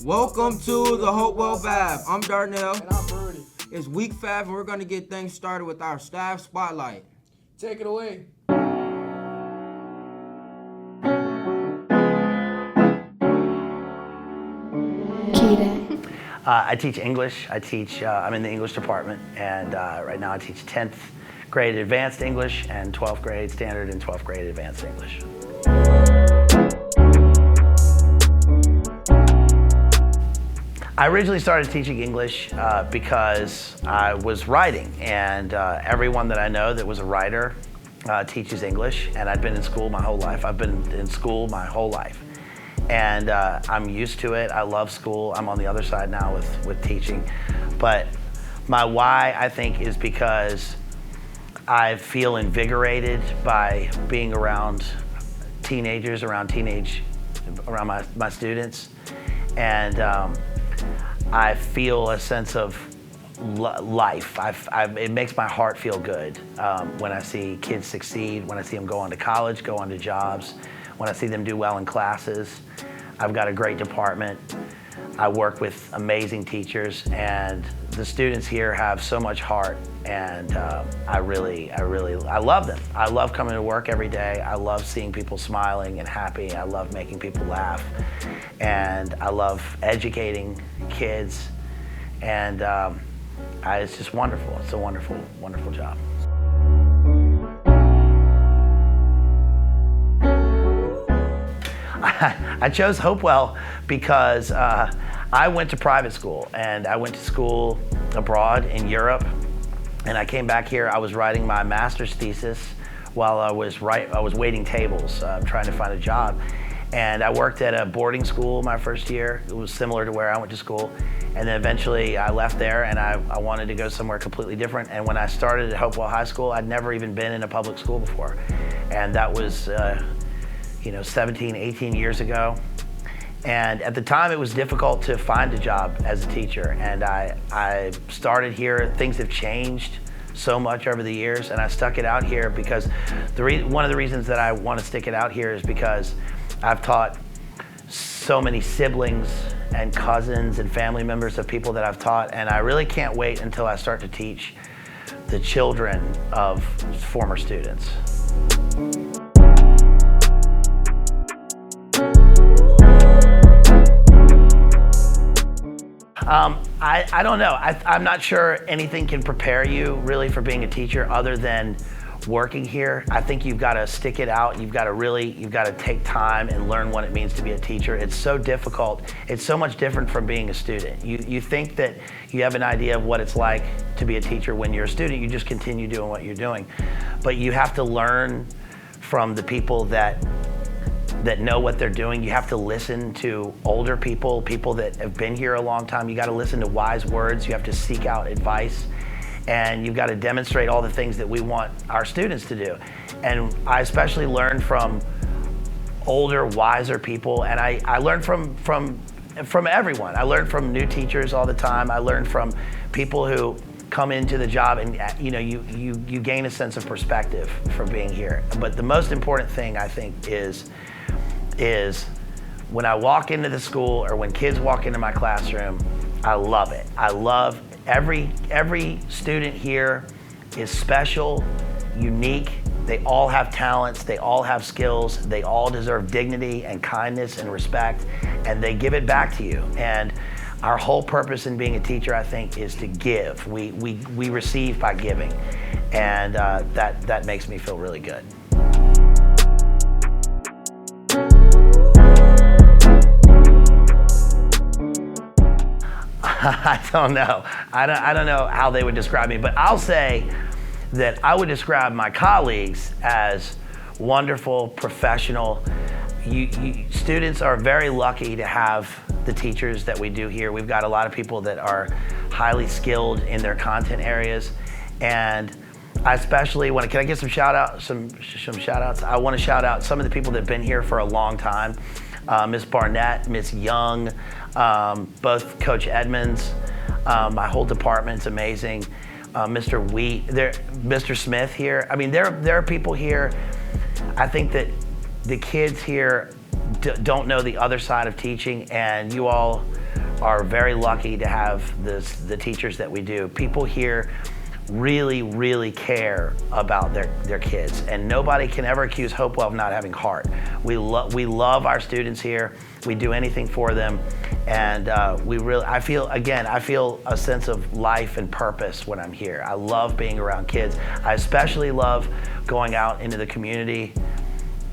Welcome to the Hopewell Bab. I'm Darnell. And I'm Birdie. It's week 5 and we're going to get things started with our staff spotlight. Take it away. I teach English. I'm in the English department, and right now I teach 10th grade advanced English and 12th grade standard and 12th grade advanced English. I originally started teaching English because I was writing, and everyone that I know that was a writer teaches English, and I'd been in school my whole life. I've been in school my whole life. And I'm used to it. I love school. I'm on the other side now with teaching. But my why, I think, is because I feel invigorated by being around teenagers, around my students. And I feel a sense of life. It makes my heart feel good when I see kids succeed, when I see them go on to college, go on to jobs, when I see them do well in classes. I've got a great department. I work with amazing teachers, and the students here have so much heart, and I love them. I love coming to work every day. I love seeing people smiling and happy. I love making people laugh, and I love educating kids, and it's just wonderful. It's a wonderful, wonderful job. I chose Hopewell because I went to private school, and I went to school abroad in Europe, and I came back here. I was writing my master's thesis while I was waiting tables, trying to find a job. And I worked at a boarding school my first year. It was similar to where I went to school. And then eventually I left there, and I wanted to go somewhere completely different. And when I started at Hopewell High School, I'd never even been in a public school before. And that was 17, 18 years ago. And at the time, it was difficult to find a job as a teacher. And I started here. Things have changed so much over the years, and I stuck it out here because one of the reasons that I want to stick it out here is because I've taught so many siblings and cousins and family members of people that I've taught, and I really can't wait until I start to teach the children of former students. I don't know. I'm not sure anything can prepare you really for being a teacher other than working here. I think you've got to stick it out. You've got to take time and learn what it means to be a teacher. It's so difficult. It's so much different from being a student. You think that you have an idea of what it's like to be a teacher when you're a student. You just continue doing what you're doing. But you have to learn from the people that know what they're doing. You have to listen to older people that have been here a long time. You got to listen to wise words. You have to seek out advice. And you've got to demonstrate all the things that we want our students to do. And I especially learned from older, wiser people, and I learned from everyone. I learned from new teachers all the time. I learned from people who come into the job, and you gain a sense of perspective from being here. But the most important thing, I think, is when I walk into the school or when kids walk into my classroom, I love it. I love every student here is special, unique. They all have talents, they all have skills, they all deserve dignity and kindness and respect, and they give it back to you. And our whole purpose in being a teacher, I think, is to give. We receive by giving, and that makes me feel really good. I don't know. I don't know how they would describe me, but I'll say that I would describe my colleagues as wonderful, professional. Students are very lucky to have the teachers that we do here. We've got a lot of people that are highly skilled in their content areas, and I especially want to, can I get some shout outs? I want to shout out some of the people that have been here for a long time. Ms. Barnett, Ms. Young, both Coach Edmonds, my whole department's amazing. Mr. Wheat, Mr. Smith here. I mean, there are people here. I think that the kids here don't know the other side of teaching, and you all are very lucky to have the teachers that we do. People here really, really care about their kids, and nobody can ever accuse Hopewell of not having heart. We love our students here. We do anything for them, and I feel a sense of life and purpose when I'm here. I love being around kids. I especially love going out into the community,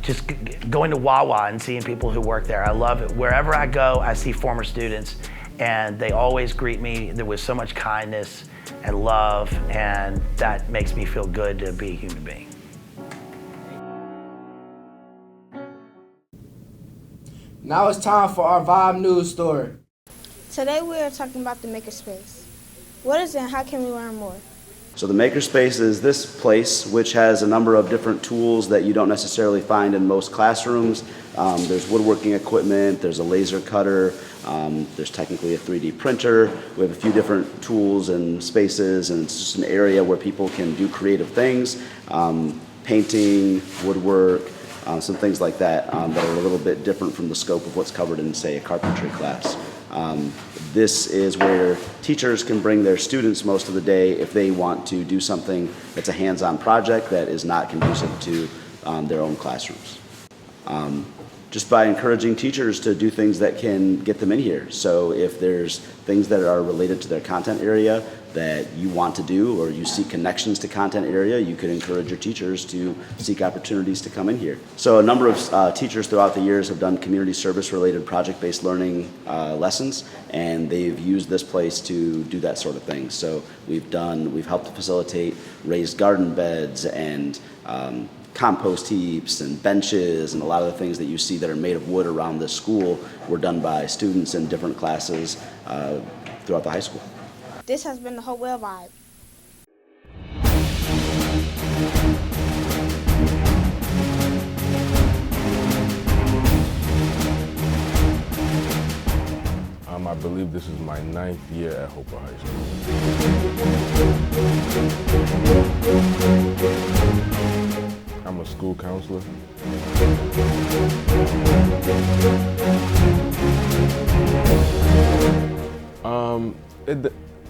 just going to Wawa and seeing people who work there. I love it. Wherever I go, I see former students, and they always greet me with so much kindness and love, and that makes me feel good to be a human being. Now it's time for our Vibe News story. Today we are talking about the Makerspace. What is it and how can we learn more? So the Makerspace is this place which has a number of different tools that you don't necessarily find in most classrooms. There's woodworking equipment, there's a laser cutter, there's technically a 3D printer. We have a few different tools and spaces, and it's just an area where people can do creative things, painting, woodwork, some things like that that are a little bit different from the scope of what's covered in, say, a carpentry class. This is where teachers can bring their students most of the day if they want to do something that's a hands-on project that is not conducive to their own classrooms. Just by encouraging teachers to do things that can get them in here. So if there's things that are related to their content area that you want to do, or you see connections to content area, you could encourage your teachers to seek opportunities to come in here. So a number of teachers throughout the years have done community service related project-based learning lessons, and they've used this place to do that sort of thing. So we've helped to facilitate raised garden beds and compost heaps and benches, and a lot of the things that you see that are made of wood around this school were done by students in different classes throughout the high school. This has been the Hopewell Vibe. I believe this is my 9th year at Hopewell High School. I'm a school counselor.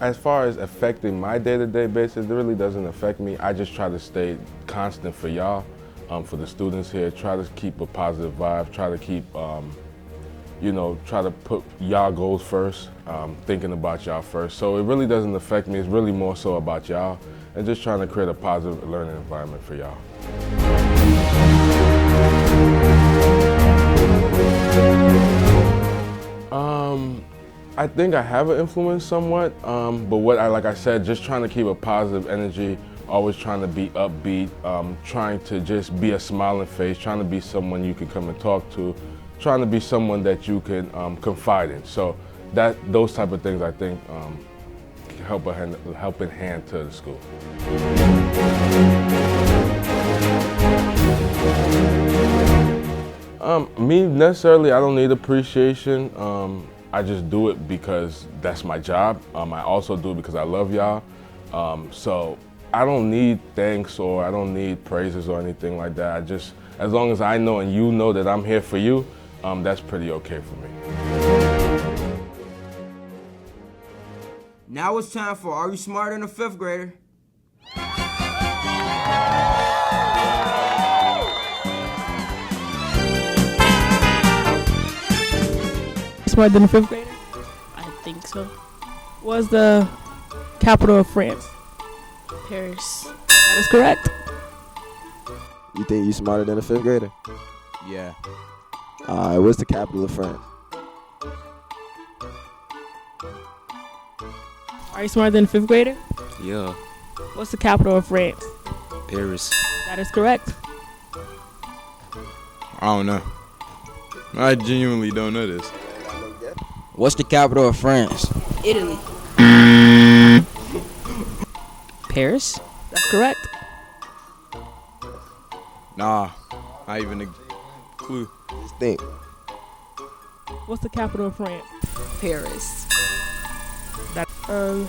As far as affecting my day-to-day basis, it really doesn't affect me. I just try to stay constant for y'all, for the students here. Try to keep a positive vibe. Try to keep, try to put y'all goals first, thinking about y'all first. So it really doesn't affect me. It's really more so about y'all, and just trying to create a positive learning environment for y'all. I think I have an influence somewhat, but like I said, just trying to keep a positive energy, always trying to be upbeat, trying to just be a smiling face, trying to be someone you can come and talk to, trying to be someone that you can confide in. So those type of things I think help in hand to the school. Me necessarily, I don't need appreciation. I just do it because that's my job. I also do it because I love y'all. So I don't need thanks, or I don't need praises or anything like that. As long as I know and you know that I'm here for you, that's pretty okay for me. Now it's time for Are You Smarter Than a Fifth Grader? Smarter than a fifth grader? I think so. What's the capital of France? Paris. That is correct. You think you smarter than a fifth grader? Yeah. Alright, what's the capital of France? Are you smarter than a fifth grader? Yeah. What's the capital of France? Paris. That is correct. I don't know. I genuinely don't know this. What's the capital of France? Italy. Paris? That's correct. Nah, not even a clue. Just think. What's the capital of France? Paris. That I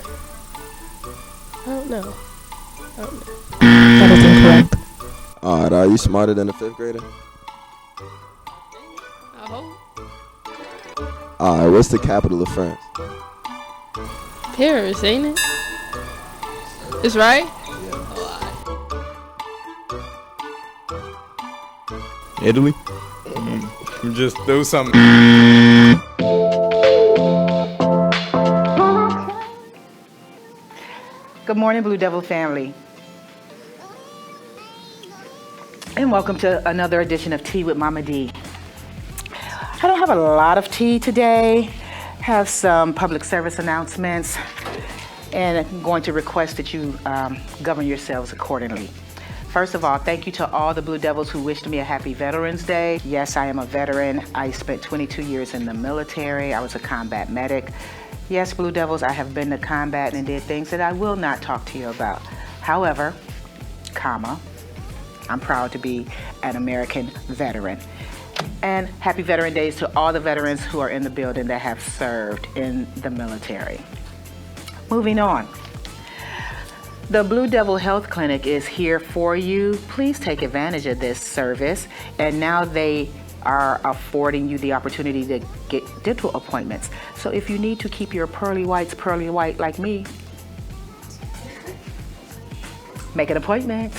don't know. That is incorrect. Alright, are you smarter than a fifth grader? I hope. All right, what's the capital of France? Paris, ain't it? It's right? Italy? Just throw something. Good morning, Blue Devil family. And welcome to another edition of Tea with Mama D. I don't have a lot of tea today. Have some public service announcements, and I'm going to request that you govern yourselves accordingly. First of all, thank you to all the Blue Devils who wished me a happy Veterans Day. Yes, I am a veteran. I spent 22 years in the military. I was a combat medic. Yes, Blue Devils, I have been to combat and did things that I will not talk to you about. However, I'm proud to be an American veteran. And happy Veteran Days to all the veterans who are in the building that have served in the military. Moving on. The Blue Devil Health Clinic is here for you. Please take advantage of this service. And now they are affording you the opportunity to get dental appointments. So if you need to keep your pearly whites pearly white like me, make an appointment.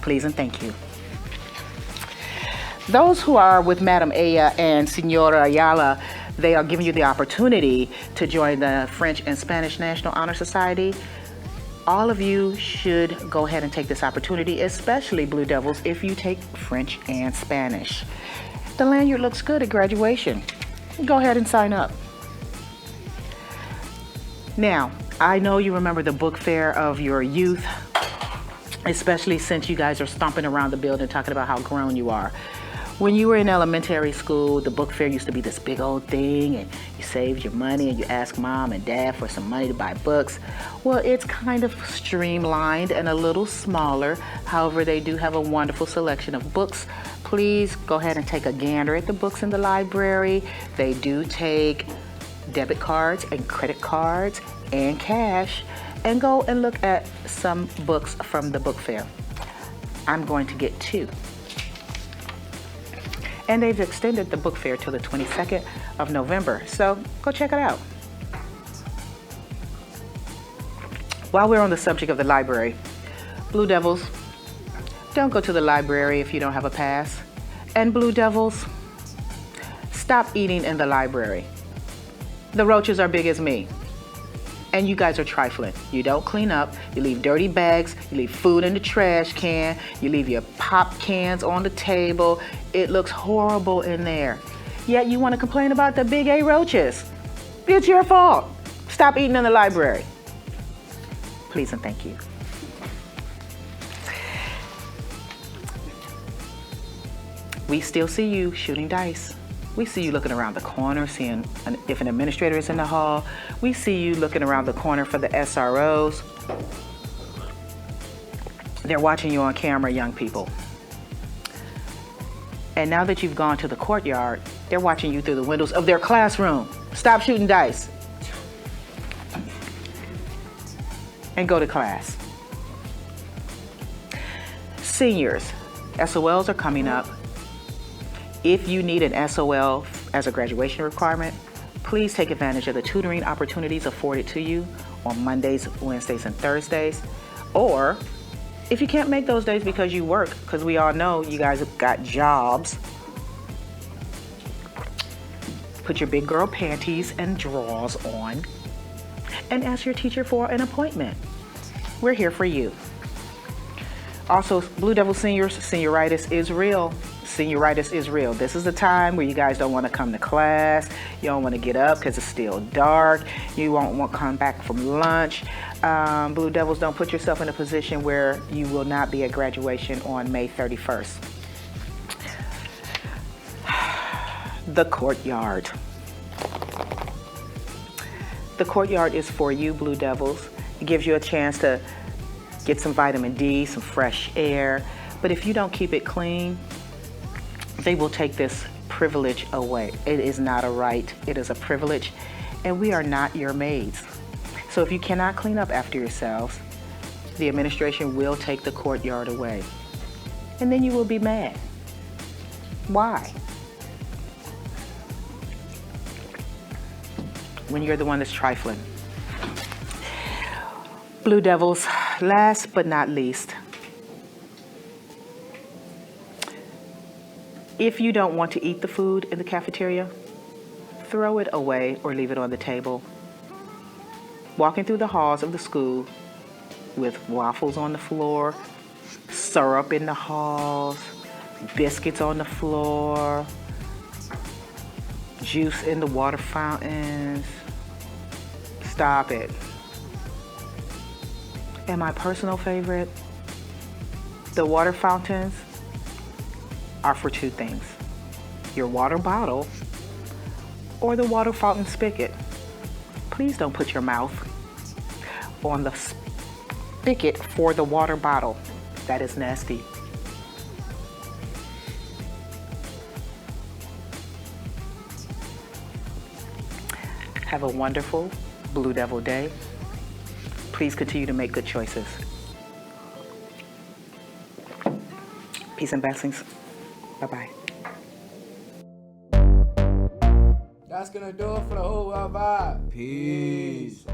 Please and thank you. Those who are with Madam Aya and Senora Ayala, they are giving you the opportunity to join the French and Spanish National Honor Society. All of you should go ahead and take this opportunity, especially Blue Devils, if you take French and Spanish. The lanyard looks good at graduation. Go ahead and sign up. Now, I know you remember the book fair of your youth, especially since you guys are stomping around the building talking about how grown you are. When you were in elementary school, the book fair used to be this big old thing, and you saved your money and you asked mom and dad for some money to buy books. Well, it's kind of streamlined and a little smaller. However, they do have a wonderful selection of books. Please go ahead and take a gander at the books in the library. They do take debit cards and credit cards and cash, and go and look at some books from the book fair. I'm going to get 2. And they've extended the book fair till the 22nd of November. So go check it out. While we're on the subject of the library, Blue Devils, don't go to the library if you don't have a pass. And Blue Devils, stop eating in the library. The roaches are big as me. And you guys are trifling. You don't clean up, you leave dirty bags, you leave food in the trash can, you leave your pop cans on the table. It looks horrible in there. Yet you want to complain about the big A roaches. It's your fault. Stop eating in the library. Please and thank you. We still see you shooting dice. We see you looking around the corner, seeing if an administrator is in the hall. We see you looking around the corner for the SROs. They're watching you on camera, young people. And now that you've gone to the courtyard, they're watching you through the windows of their classroom. Stop shooting dice. And go to class. Seniors, SOLs are coming up. If you need an SOL as a graduation requirement, please take advantage of the tutoring opportunities afforded to you on Mondays, Wednesdays, and Thursdays. Or if you can't make those days because you work, because we all know you guys have got jobs, put your big girl panties and drawers on and ask your teacher for an appointment. We're here for you. Also, Blue Devil seniors, senioritis is real. Senioritis is real. This is the time where you guys don't want to come to class. You don't want to get up because it's still dark. You won't want to come back from lunch. Blue Devils, don't put yourself in a position where you will not be at graduation on May 31st. The courtyard. The courtyard is for you, Blue Devils. It gives you a chance to get some vitamin D, some fresh air. But if you don't keep it clean, they will take this privilege away. It is not a right, it is a privilege, and we are not your maids. So if you cannot clean up after yourselves, the administration will take the courtyard away. And then you will be mad. Why? when you're the one that's trifling. Blue Devils, last but not least. If you don't want to eat the food in the cafeteria, throw it away or leave it on the table. Walking through the halls of the school with waffles on the floor, syrup in the halls, biscuits on the floor, juice in the water fountains. Stop it. And my personal favorite, the water fountains are for two things: your water bottle or the water fountain spigot. Please don't put your mouth on the spigot for the water bottle. That is nasty. Have a wonderful Blue Devil Day. Please continue to make good choices. Peace and blessings. Bye-bye. That's gonna do it for the whole vibe. Peace.